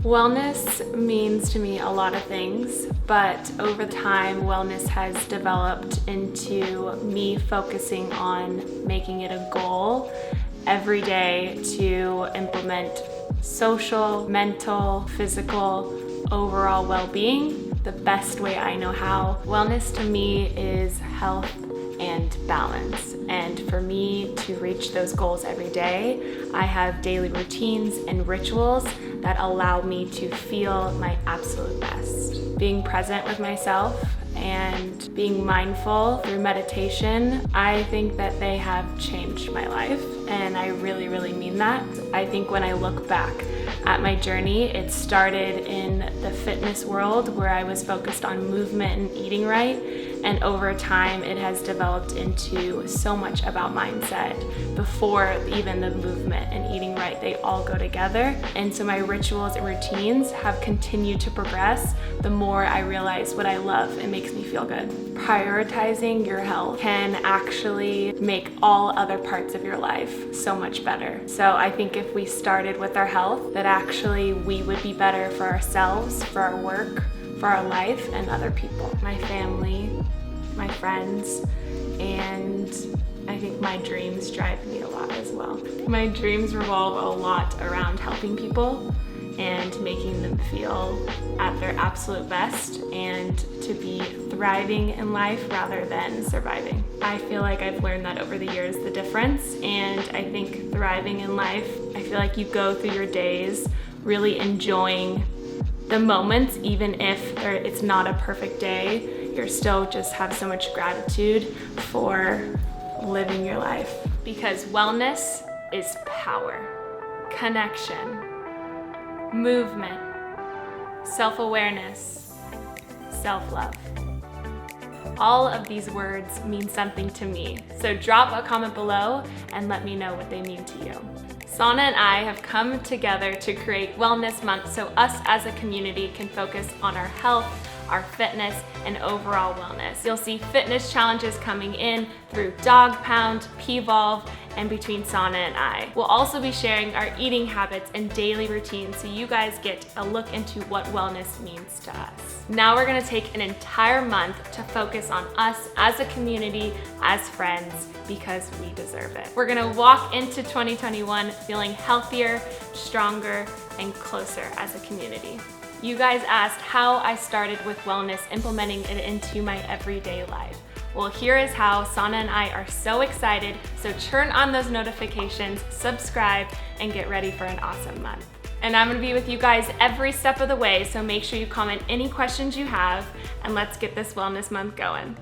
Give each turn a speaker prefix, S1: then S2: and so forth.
S1: Wellness means to me a lot of things, but over time, wellness has developed into me focusing on making it a goal every day to implement social, mental, physical, overall well-being the best way I know how. Wellness to me is health and balance. And for me to reach those goals every day, I have daily routines and rituals that allow me to feel my absolute best. Being present with myself and being mindful through meditation, I think that they have changed my life, and I really, really mean that. I think when I look back at my journey, it started in the fitness world where I was focused on movement and eating right. And over time, it has developed into so much about mindset. Before even the movement and eating right, they all go together. And so my rituals and routines have continued to progress the more I realize what I love and makes me feel good. Prioritizing your health can actually make all other parts of your life so much better. So I think if we started with our health, that actually we would be better for ourselves, for our work, for our life, and other people. My family, my friends, and I think my dreams drive me a lot as well. My dreams revolve a lot around helping people and making them feel at their absolute best and to be thriving in life rather than surviving. I feel like I've learned that over the years, the difference, and I think thriving in life, I feel like you go through your days really enjoying the moments, even if it's not a perfect day, you're still just have so much gratitude for living your life. Because wellness is power, connection, movement, self-awareness, self-love. All of these words mean something to me, so drop a comment below and let me know what they mean to you. Sanne and I have come together to create Wellness Month so us as a community can focus on our health, our fitness, and overall wellness. You'll see fitness challenges coming in through Dog Pound, P-Volve, and between Sanne and I. We'll also be sharing our eating habits and daily routines so you guys get a look into what wellness means to us. Now we're gonna take an entire month to focus on us as a community, as friends, because we deserve it. We're gonna walk into 2021 feeling healthier, stronger, and closer as a community. You guys asked how I started with wellness, implementing it into my everyday life. Well, here is how. Sanne and I are so excited, so turn on those notifications, subscribe, and get ready for an awesome month. And I'm gonna be with you guys every step of the way, so make sure you comment any questions you have, and let's get this Wellness Month going.